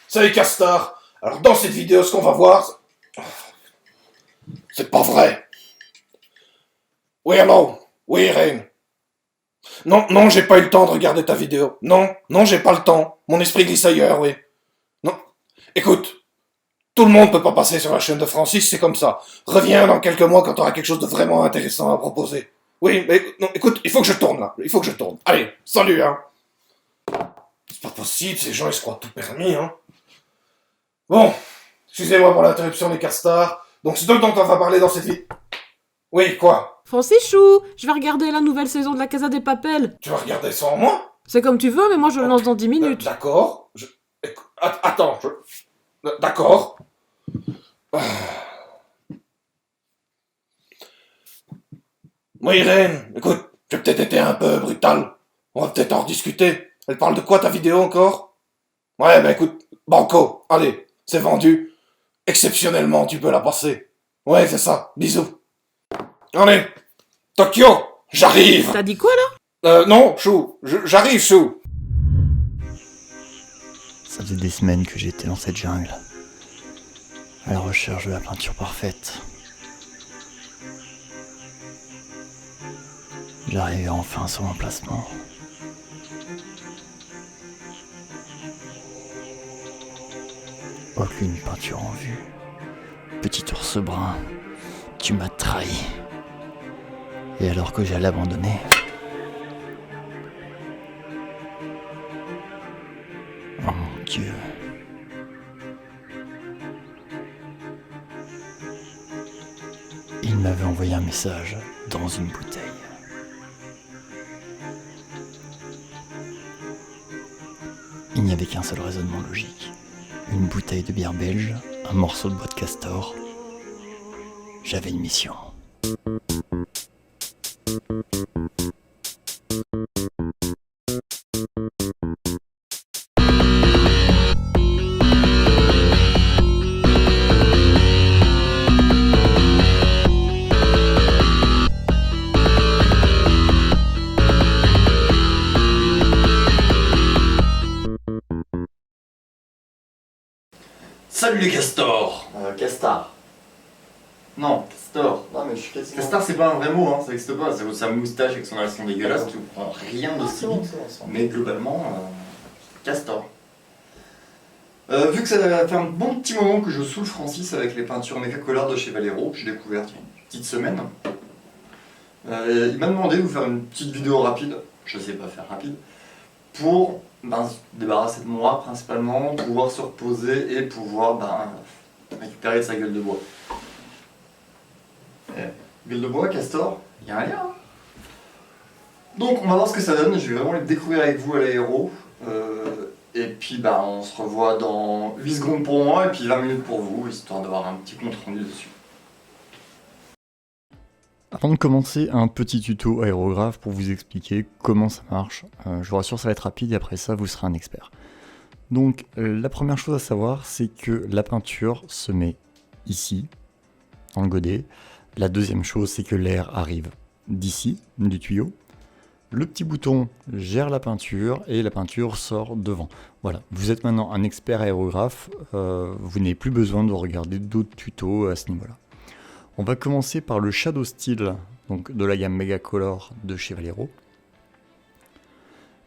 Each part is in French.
Salut Castar. Alors dans cette vidéo, ce qu'on va voir, c'est pas vrai. Oui, allô? Oui, Irène. Non, j'ai pas eu le temps de regarder ta vidéo. Non, j'ai pas le temps. Mon esprit glisse ailleurs, oui. Non. Écoute, tout le monde peut pas passer sur la chaîne de Francis, c'est comme ça. Reviens dans quelques mois quand t'auras quelque chose de vraiment intéressant à proposer. Oui, mais non, écoute, il faut que je tourne là. Il faut que je tourne. Allez, salut, hein. C'est pas possible, ces gens ils se croient tout permis, hein. Bon, excusez-moi pour l'interruption les castars. Donc c'est donc dont on va parler dans cette vidéo. Oui, quoi? Francis Chou, je vais regarder la nouvelle saison de la Casa des Papel. Tu vas regarder ça en moi? C'est comme tu veux, mais moi je le lance dans 10 minutes. D'accord. Attends, d'accord. Moi, Irène, écoute, j'ai peut-être été un peu brutal. On va peut-être en rediscuter. Elle parle de quoi ta vidéo encore? Ouais, bah écoute, banco, allez, c'est vendu. Exceptionnellement, tu peux la passer. Ouais, c'est ça, bisous. Allez, Tokyo, j'arrive. T'as dit quoi là? Non, Chou, j'arrive, Chou. Ça faisait des semaines que j'étais dans cette jungle, à la recherche de la peinture parfaite. J'arrivais enfin sur l'emplacement. Aucune peinture en vue. Petit ours brun, tu m'as trahi. Et alors que j'allais abandonner, oh mon Dieu. Il m'avait envoyé un message dans une bouteille. Il n'y avait qu'un seul raisonnement logique. Une bouteille de bière belge, un morceau de bois de castor. J'avais une mission. Salut les castors. Castar. Non, castor. Non mais je suis quasiment... Castar c'est pas un vrai mot, hein, ça existe pas, c'est sa moustache avec son accent dégueulasse, tu comprends rien de c'est si. bon. Mais globalement, castor. Vu que ça fait un bon petit moment que je saoule Francis avec les peintures méga collards de chez Valero, que j'ai découvert il y a une petite semaine, il m'a demandé de vous faire une petite vidéo rapide, je sais pas faire rapide, pour se débarrasser de moi principalement, pouvoir se reposer et pouvoir récupérer de sa gueule de bois. Gueule de bois, castor, il y a un lien. Hein. Donc on va voir ce que ça donne, je vais vraiment le découvrir avec vous à l'aéro. Et puis on se revoit dans 8 secondes pour moi et puis 20 minutes pour vous, histoire d'avoir un petit compte rendu dessus. Avant de commencer, un petit tuto aérographe pour vous expliquer comment ça marche. Je vous rassure, ça va être rapide et après ça, vous serez un expert. Donc, la première chose à savoir, c'est que la peinture se met ici, dans le godet. La deuxième chose, c'est que l'air arrive d'ici, du tuyau. Le petit bouton gère la peinture et la peinture sort devant. Voilà, vous êtes maintenant un expert aérographe, vous n'avez plus besoin de regarder d'autres tutos à ce niveau-là. On va commencer par le Shadow Steel, donc de la gamme Megacolor de chez Valero.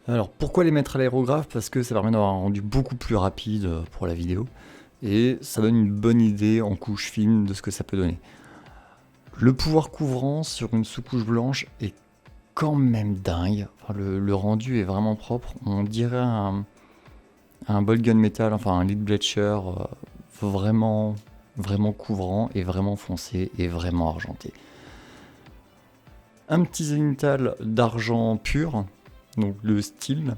Alors pourquoi les mettre à l'aérographe? Parce que ça permet d'avoir un rendu beaucoup plus rapide pour la vidéo et ça donne une bonne idée en couche fine de ce que ça peut donner. Le pouvoir couvrant sur une sous-couche blanche est quand même dingue. Enfin, le rendu est vraiment propre. On dirait un ball gun métal, enfin un lead bleacher vraiment couvrant et vraiment foncé et vraiment argenté. Un petit zénithal d'argent pur, donc le style.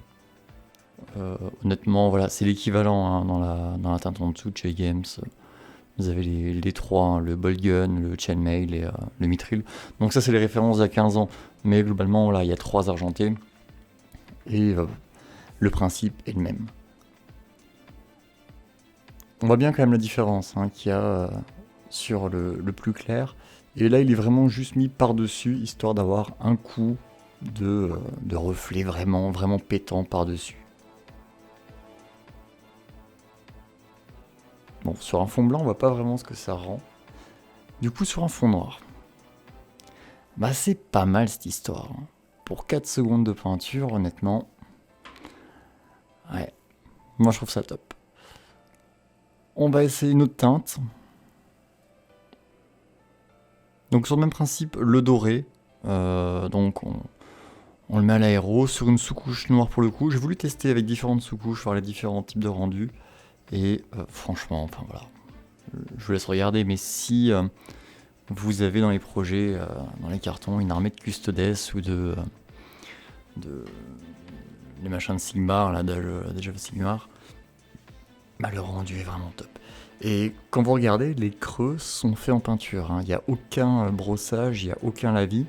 Honnêtement, voilà, c'est l'équivalent hein, dans la teinte en dessous de chez Games. Vous avez les trois, hein, le ball gun, le chainmail et le mithril. Donc ça, c'est les références d'il y a 15 ans. Mais globalement, là, il y a 3 argentés. Et le principe est le même. On voit bien quand même la différence hein, qu'il y a sur le plus clair. Et là, il est vraiment juste mis par-dessus, histoire d'avoir un coup de reflet vraiment pétant par-dessus. Bon, sur un fond blanc, on voit pas vraiment ce que ça rend. Du coup, sur un fond noir, bah c'est pas mal cette histoire. Hein. Pour 4 secondes de peinture, honnêtement, ouais, moi je trouve ça top. On va essayer une autre teinte. Donc sur le même principe, le doré. Donc on le met à l'aéro sur une sous-couche noire pour le coup. J'ai voulu tester avec différentes sous-couches, voir les différents types de rendus. Et franchement, enfin voilà, je vous laisse regarder. Mais si vous avez dans les projets, dans les cartons, une armée de Custodes ou de les machins de Sigmar, là, déjà Sigmar, bah, le rendu est vraiment top. Et quand vous regardez, les creux sont faits en peinture. Hein. Il n'y a aucun brossage, il n'y a aucun lavis.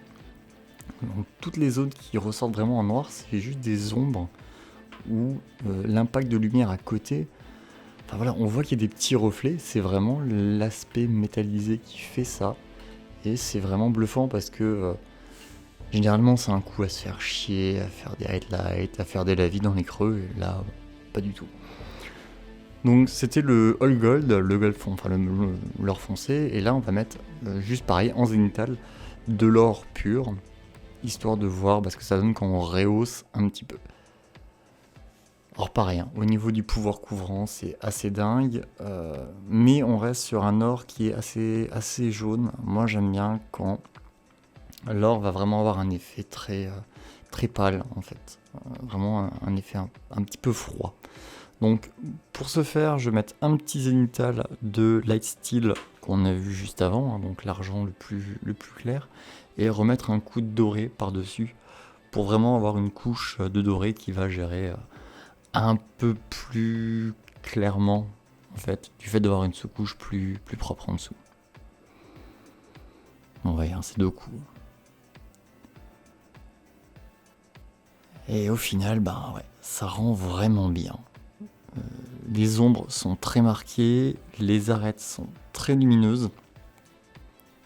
Donc toutes les zones qui ressortent vraiment en noir, c'est juste des ombres où l'impact de lumière à côté. Enfin voilà, on voit qu'il y a des petits reflets. C'est vraiment l'aspect métallisé qui fait ça. Et c'est vraiment bluffant parce que généralement c'est un coup à se faire chier, à faire des highlights, à faire des lavis dans les creux. Et là, pas du tout. Donc c'était le all gold, le gold fond, enfin l'or foncé, et là on va mettre juste pareil en zénithal de l'or pur, histoire de voir ce que ça donne quand on rehausse un petit peu. Alors pareil, hein, au niveau du pouvoir couvrant c'est assez dingue, mais on reste sur un or qui est assez jaune. Moi j'aime bien quand l'or va vraiment avoir un effet très pâle en fait, vraiment un effet un petit peu froid. Donc pour ce faire, je vais mettre un petit zénithal de Light Steel qu'on a vu juste avant, hein, donc l'argent le plus clair, et remettre un coup de doré par-dessus pour vraiment avoir une couche de doré qui va gérer un peu plus clairement, en fait, du fait d'avoir une sous-couche plus propre en dessous. On va voir ces deux coups. Et au final, bah ouais, ça rend vraiment bien. Les ombres sont très marquées, les arêtes sont très lumineuses.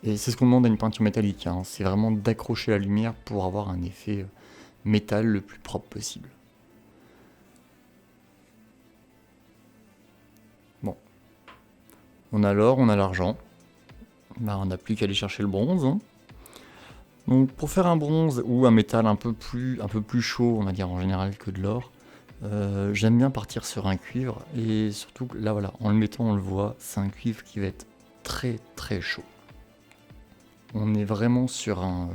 Et c'est ce qu'on demande à une peinture métallique, hein. C'est vraiment d'accrocher la lumière pour avoir un effet métal le plus propre possible. Bon. On a l'or, on a l'argent. Bah, on n'a plus qu'à aller chercher le bronze. Hein. Donc pour faire un bronze ou un métal un peu plus chaud, on va dire en général que de l'or, j'aime bien partir sur un cuivre, et surtout là voilà, en le mettant on le voit, c'est un cuivre qui va être très très chaud. On est vraiment sur un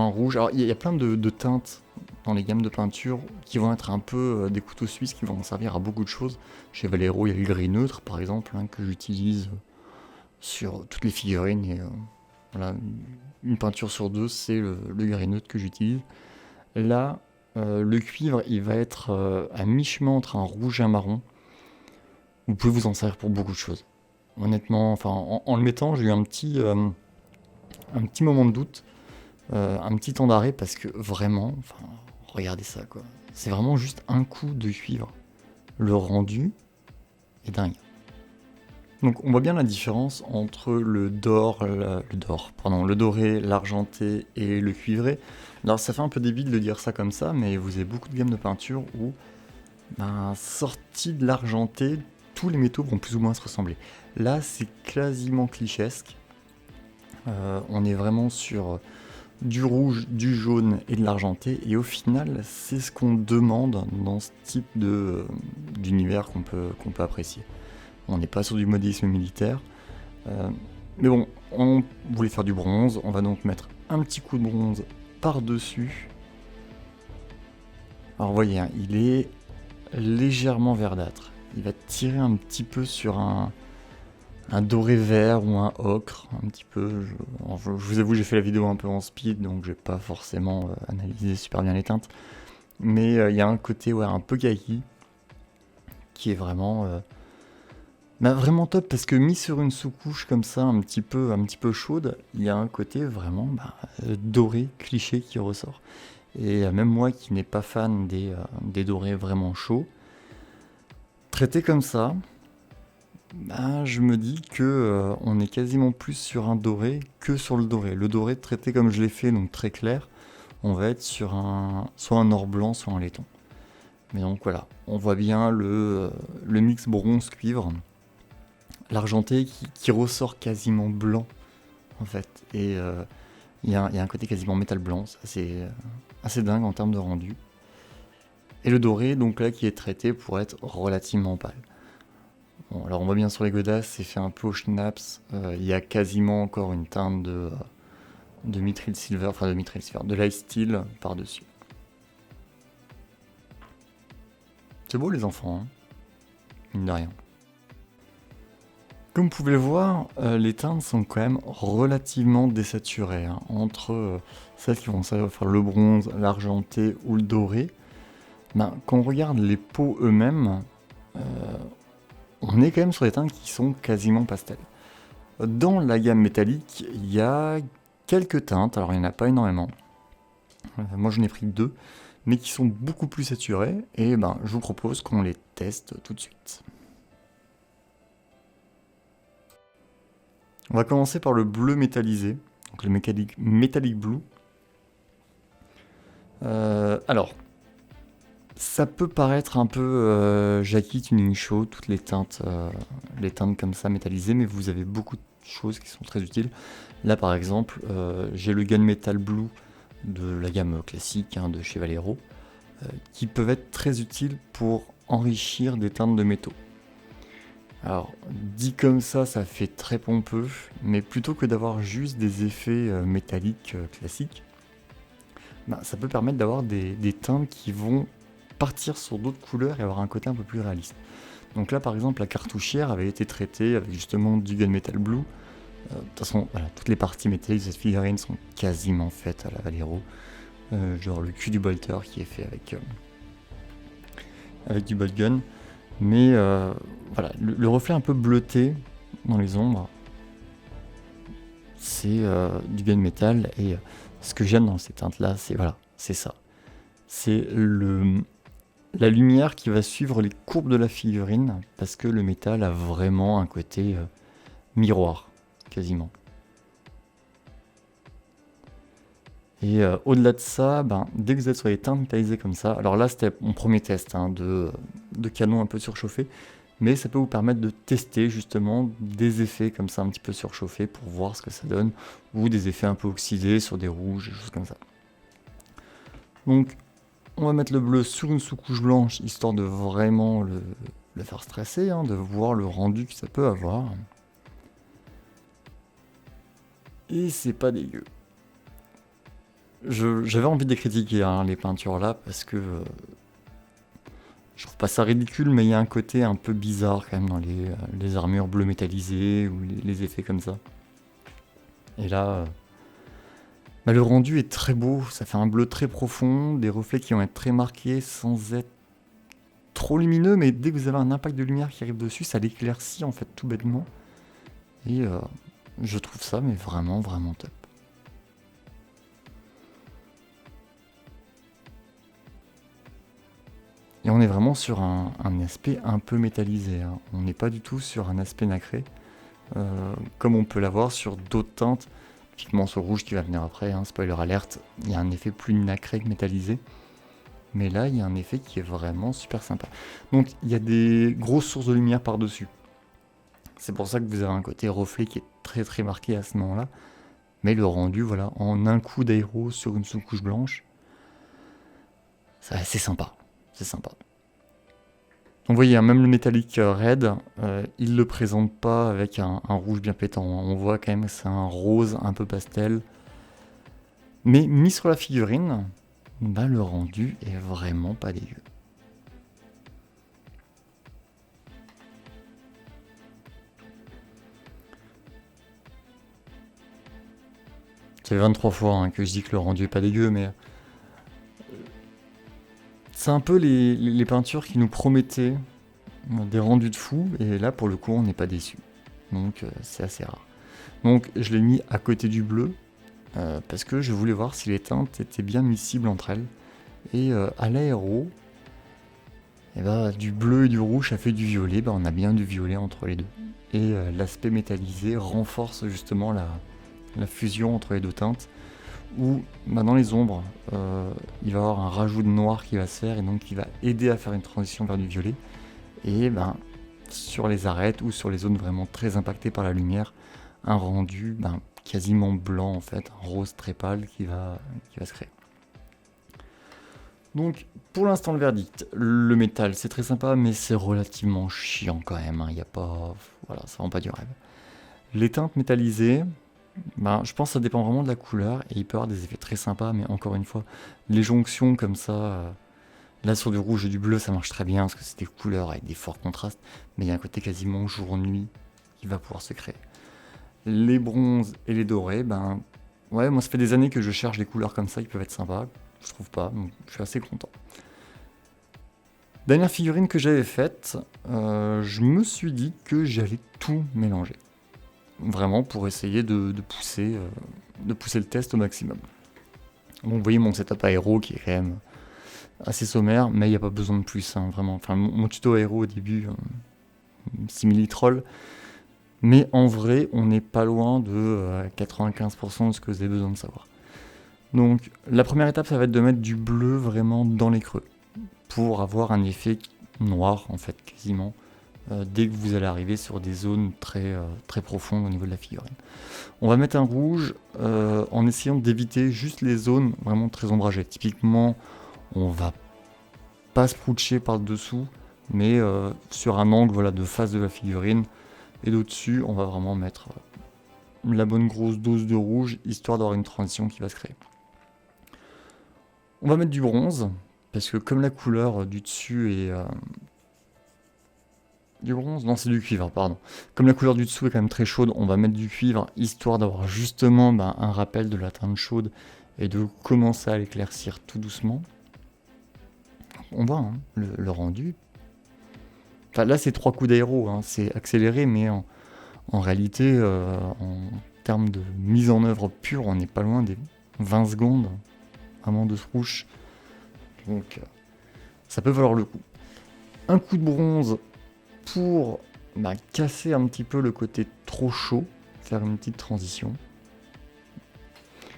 rouge. Alors il y a plein de teintes dans les gammes de peinture qui vont être un peu des couteaux suisses qui vont servir à beaucoup de choses. Chez Vallejo il y a le gris neutre par exemple, hein, que j'utilise sur toutes les figurines, et voilà, une peinture sur deux c'est le gris neutre que j'utilise. Là le cuivre, il va être à mi-chemin entre un rouge et un marron. Vous pouvez vous en servir pour beaucoup de choses. Honnêtement, enfin, en le mettant, j'ai eu un petit moment de doute, un petit temps d'arrêt, parce que vraiment, enfin, regardez ça, quoi. C'est vraiment juste un coup de cuivre. Le rendu est dingue. Donc on voit bien la différence entre le doré, l'argenté et le cuivré. Alors ça fait un peu débile de dire ça comme ça, mais vous avez beaucoup de gammes de peinture où, sorti de l'argenté, tous les métaux vont plus ou moins se ressembler. Là c'est quasiment clichésque. On est vraiment sur du rouge, du jaune et de l'argenté, et au final c'est ce qu'on demande dans ce type d'univers qu'on peut apprécier. On n'est pas sur du modélisme militaire. Mais bon, on voulait faire du bronze. On va donc mettre un petit coup de bronze par-dessus. Alors vous voyez, hein, il est légèrement verdâtre. Il va tirer un petit peu sur un doré vert ou un ocre. Un petit peu. Je vous avoue, j'ai fait la vidéo un peu en speed, donc j'ai pas forcément analysé super bien les teintes. Mais il y a un côté un peu kaki qui est vraiment... vraiment top, parce que mis sur une sous-couche comme ça, un petit peu chaude, il y a un côté vraiment doré, cliché qui ressort. Et même moi qui n'ai pas fan des dorés vraiment chauds, traité comme ça, je me dis que on est quasiment plus sur un doré que sur le doré. Le doré traité comme je l'ai fait, donc très clair, on va être sur soit un or blanc, soit un laiton. Mais donc voilà, on voit bien le mix bronze-cuivre. l'argenté qui ressort quasiment blanc en fait. Et il y a un côté quasiment métal blanc, c'est assez dingue en termes de rendu. Et le doré, donc là, qui est traité pour être relativement pâle. Bon, alors on voit bien sur les godasses, c'est fait un peu au schnapps. Il y a quasiment encore une teinte de mithril silver, de light steel par-dessus. C'est beau les enfants, hein, mine de rien. Comme vous pouvez le voir, les teintes sont quand même relativement désaturées, hein, entre celles qui vont servir à faire le bronze, l'argenté ou le doré. Quand on regarde les peaux eux-mêmes, on est quand même sur des teintes qui sont quasiment pastel. Dans la gamme métallique, il y a quelques teintes, alors il n'y en a pas énormément. Moi j'en ai pris 2, mais qui sont beaucoup plus saturées, et je vous propose qu'on les teste tout de suite. On va commencer par le bleu métallisé, donc le Metallic Blue. Alors, ça peut paraître un peu Jackie Tuning Show, toutes les teintes comme ça métallisées, mais vous avez beaucoup de choses qui sont très utiles. Là par exemple, j'ai le Gunmetal Blue de la gamme classique de chez Valero, qui peuvent être très utiles pour enrichir des teintes de métaux. Alors, dit comme ça fait très pompeux, mais plutôt que d'avoir juste des effets métalliques classiques, ça peut permettre d'avoir des teintes qui vont partir sur d'autres couleurs et avoir un côté un peu plus réaliste. Donc là, par exemple, la cartouchière avait été traitée avec justement du Gunmetal Blue. De toute façon, voilà, toutes les parties métalliques de cette figurine sont quasiment faites à la Valero. Genre le cul du bolter qui est fait avec du bolt gun. Mais voilà, le reflet un peu bleuté dans les ombres, c'est du gunmetal. Et ce que j'aime dans ces teintes-là, c'est ça. C'est la lumière qui va suivre les courbes de la figurine, parce que le métal a vraiment un côté miroir, quasiment. Et au-delà de ça, dès que vous êtes sur les teintes métallisées comme ça, alors là c'était mon premier test de canon un peu surchauffé, mais ça peut vous permettre de tester justement des effets comme ça un petit peu surchauffés pour voir ce que ça donne, ou des effets un peu oxydés sur des rouges, des choses comme ça. Donc on va mettre le bleu sur une sous-couche blanche, histoire de vraiment le faire stresser, de voir le rendu que ça peut avoir. Et c'est pas dégueu. J'avais envie de les critiquer, les peintures là, parce que je trouve pas ça ridicule, mais il y a un côté un peu bizarre quand même dans les armures bleues métallisées ou les effets comme ça. Et là, le rendu est très beau, ça fait un bleu très profond, des reflets qui vont être très marqués sans être trop lumineux, mais dès que vous avez un impact de lumière qui arrive dessus, ça l'éclaircit en fait tout bêtement. Et je trouve ça mais vraiment vraiment top. Et on est vraiment sur un aspect un peu métallisé, On n'est pas du tout sur un aspect nacré, comme on peut l'avoir sur d'autres teintes, typiquement sur le rouge qui va venir après, spoiler alerte, il y a un effet plus nacré que métallisé. Mais là, il y a un effet qui est vraiment super sympa. Donc, il y a des grosses sources de lumière par-dessus. C'est pour ça que vous avez un côté reflet qui est très très marqué à ce moment-là. Mais le rendu, voilà, en un coup d'aéro sur une sous-couche blanche, c'est sympa. C'est sympa. Donc vous voyez, même le métallique red, il le présente pas avec un rouge bien pétant. On voit quand même que c'est un rose un peu pastel. Mais mis sur la figurine, le rendu est vraiment pas dégueu. Ça fait 23 fois que je dis que le rendu est pas dégueu, mais c'est un peu les peintures qui nous promettaient des rendus de fou, et là pour le coup on n'est pas déçu. Donc c'est assez rare. Donc je l'ai mis à côté du bleu, parce que je voulais voir si les teintes étaient bien miscibles entre elles. Et à l'aéro, du bleu et du rouge ça fait du violet, on a bien du violet entre les deux. Et l'aspect métallisé renforce justement la fusion entre les deux teintes, où dans les ombres, il va y avoir un rajout de noir qui va se faire, et donc qui va aider à faire une transition vers du violet. Et sur les arêtes ou sur les zones vraiment très impactées par la lumière, un rendu quasiment blanc en fait, un rose très pâle qui va se créer. Donc pour l'instant le verdict, le métal c'est très sympa mais c'est relativement chiant quand même, il y a pas, voilà, ça rend pas du rêve. Les teintes métallisées, je pense que ça dépend vraiment de la couleur et il peut y avoir des effets très sympas, mais encore une fois, les jonctions comme ça, là sur du rouge et du bleu ça marche très bien parce que c'est des couleurs avec des forts contrastes, mais il y a un côté quasiment jour-nuit qui va pouvoir se créer. Les bronzes et les dorés, ouais, moi ça fait des années que je cherche des couleurs comme ça qui peuvent être sympas, je trouve pas, donc je suis assez content. Dernière figurine que j'avais faite, je me suis dit que j'allais tout mélanger. Vraiment pour essayer de pousser le test au maximum. Donc vous voyez mon setup aéro qui est quand même assez sommaire, mais il n'y a pas besoin de plus, hein, vraiment. Enfin, mon tuto aéro au début, simili-troll, mais en vrai, on n'est pas loin de 95% de ce que vous avez besoin de savoir. Donc la première étape, ça va être de mettre du bleu vraiment dans les creux, pour avoir un effet noir, en fait, quasiment, dès que vous allez arriver sur des zones très, très profondes au niveau de la figurine. On va mettre un rouge en essayant d'éviter juste les zones vraiment très ombragées. Typiquement, on va pas sproucher par-dessous, mais sur un angle de face de la figurine. Et d'au-dessus, on va vraiment mettre la bonne grosse dose de rouge, histoire d'avoir une transition qui va se créer. On va mettre du bronze, parce que comme la couleur du dessus est... Du bronze? Non, c'est du cuivre, pardon. Comme la couleur du dessous est quand même très chaude, on va mettre du cuivre, histoire d'avoir justement un rappel de la teinte chaude et de commencer à l'éclaircir tout doucement. On voit le rendu. Enfin, là, c'est 3 coups d'aéro, c'est accéléré, mais en réalité, en termes de mise en œuvre pure, on n'est pas loin des 20 secondes vraiment de swoosh. Donc, ça peut valoir le coup. Un coup de bronze pour casser un petit peu le côté trop chaud, faire une petite transition.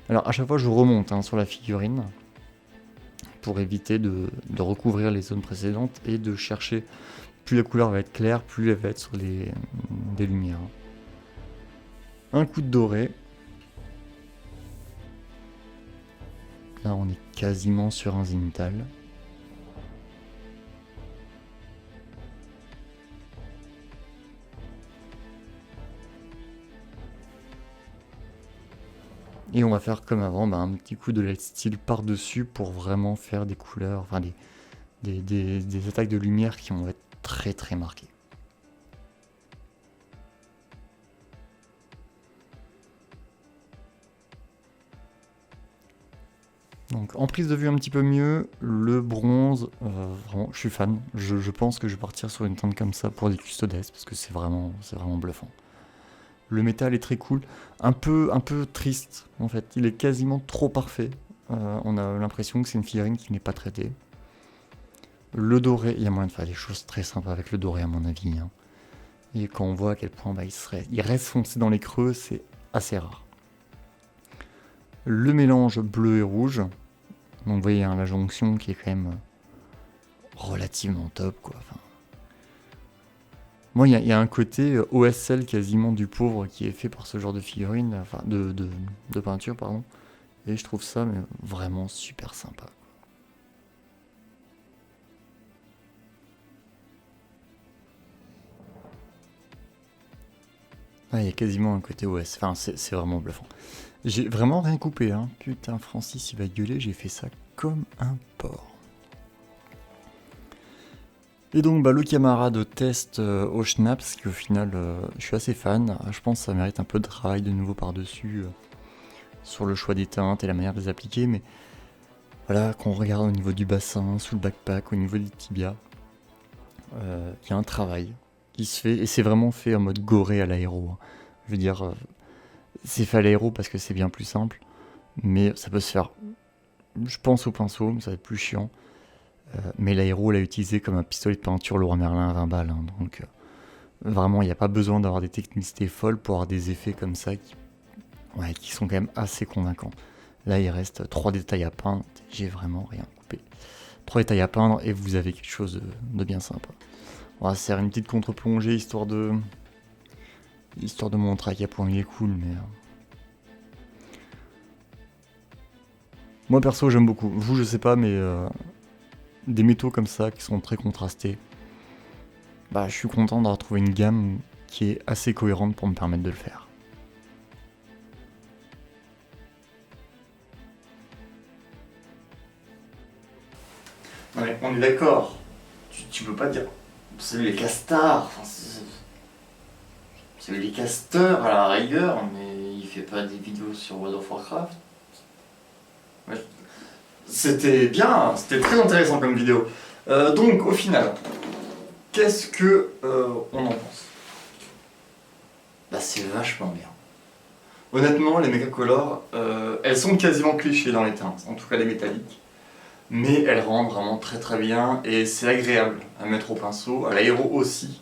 Alors à chaque fois je remonte sur la figurine pour éviter de recouvrir les zones précédentes et de chercher, plus la couleur va être claire, plus elle va être sur des lumières. Un coup de doré. Là on est quasiment sur un zénithal. Et on va faire comme avant, un petit coup de light steel par-dessus pour vraiment faire des couleurs, enfin des attaques de lumière qui vont être très très marquées. Donc en prise de vue un petit peu mieux, le bronze, vraiment, je suis fan. Je pense que je vais partir sur une teinte comme ça pour des custodes parce que c'est vraiment bluffant. Le métal est très cool, un peu triste en fait, il est quasiment trop parfait. On a l'impression que c'est une figurine qui n'est pas traitée. Le doré, il y a moyen de faire des choses très sympas avec le doré à mon avis. Et quand on voit à quel point il reste foncé dans les creux, c'est assez rare. Le mélange bleu et rouge, donc vous voyez la jonction qui est quand même relativement top quoi. Moi, il y a un côté OSL quasiment du pauvre qui est fait par ce genre de figurine, enfin de peinture, pardon. Et je trouve ça vraiment super sympa. Il y a quasiment un côté OS, enfin c'est vraiment bluffant. J'ai vraiment rien coupé, Putain, Francis, il va gueuler, j'ai fait ça comme un porc. Et donc le camarade test au Schnaps, qui au final je suis assez fan, je pense que ça mérite un peu de travail de nouveau par-dessus sur le choix des teintes et la manière de les appliquer, mais voilà, quand on regarde au niveau du bassin, sous le backpack, au niveau des tibias, il y a un travail qui se fait, et c'est vraiment fait en mode goré à l'aéro. Je veux dire, c'est fait à l'aéro parce que c'est bien plus simple, mais ça peut se faire, je pense au pinceau, mais ça va être plus chiant. Mais l'aéro l'a utilisé comme un pistolet de peinture Leroy Merlin à 20 balles. Donc vraiment, il n'y a pas besoin d'avoir des technicités folles pour avoir des effets comme ça qui sont quand même assez convaincants. Là, il reste 3 détails à peindre. J'ai vraiment rien coupé. 3 détails à peindre et vous avez quelque chose de bien sympa. On va faire une petite contre-plongée histoire de montrer à quel point il est cool, mais... Moi perso j'aime beaucoup. Vous je sais pas, mais des métaux comme ça qui sont très contrastés, bah je suis content d'avoir trouvé une gamme qui est assez cohérente pour me permettre de le faire. Non mais on est d'accord, tu peux pas dire. C'est les castars, enfin, c'est les casteurs à la rigueur, mais il fait pas des vidéos sur World of Warcraft. Ouais. C'était bien, c'était très intéressant comme vidéo. Donc au final, qu'est-ce que on en pense? Bah c'est vachement bien. Honnêtement, les Megacolor, elles sont quasiment clichés dans les teintes, en tout cas les métalliques. Mais elles rendent vraiment très très bien et c'est agréable à mettre au pinceau, à l'aéro aussi.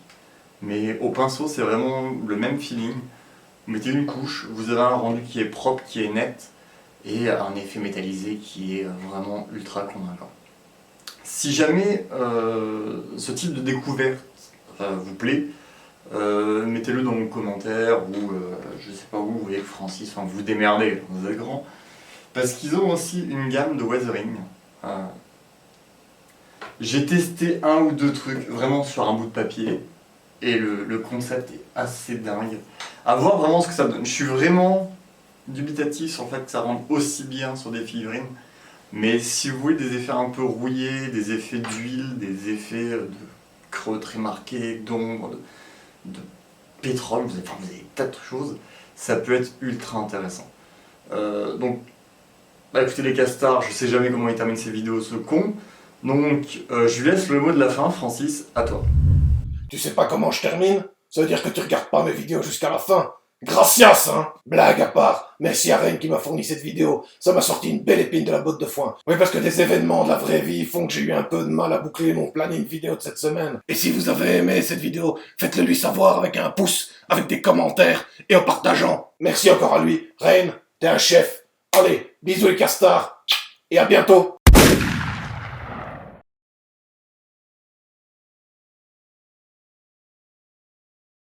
Mais au pinceau, c'est vraiment le même feeling. Vous mettez une couche, vous avez un rendu qui est propre, qui est net, et un effet métallisé qui est vraiment ultra convaincant. Si jamais ce type de découverte vous plaît, mettez-le dans vos commentaires ou je sais pas où, vous voyez que Francis, enfin, vous démerdez, vous êtes grand. Parce qu'ils ont aussi une gamme de weathering. J'ai testé un ou deux trucs vraiment sur un bout de papier et le concept est assez dingue. À voir vraiment ce que ça donne. Je suis vraiment dubitatif sur le fait que ça rende aussi bien sur des figurines. Mais si vous voulez des effets un peu rouillés, des effets d'huile, des effets de creux très marqués, d'ombre, de pétrole, vous avez des tas de choses, ça peut être ultra intéressant. Donc, bah écoutez les castars, je sais jamais comment il termine ses vidéos ce con. Donc, je lui laisse le mot de la fin, Francis, à toi. Tu sais pas comment je termine? Ça veut dire que tu regardes pas mes vidéos jusqu'à la fin. Gracias, hein. Blague à part, merci à Reine qui m'a fourni cette vidéo. Ça m'a sorti une belle épine de la botte de foin. Oui, parce que des événements de la vraie vie font que j'ai eu un peu de mal à boucler mon planning vidéo de cette semaine. Et si vous avez aimé cette vidéo, faites-le lui savoir avec un pouce, avec des commentaires et en partageant. Merci encore à lui. Reine, t'es un chef. Allez, bisous les castars et à bientôt.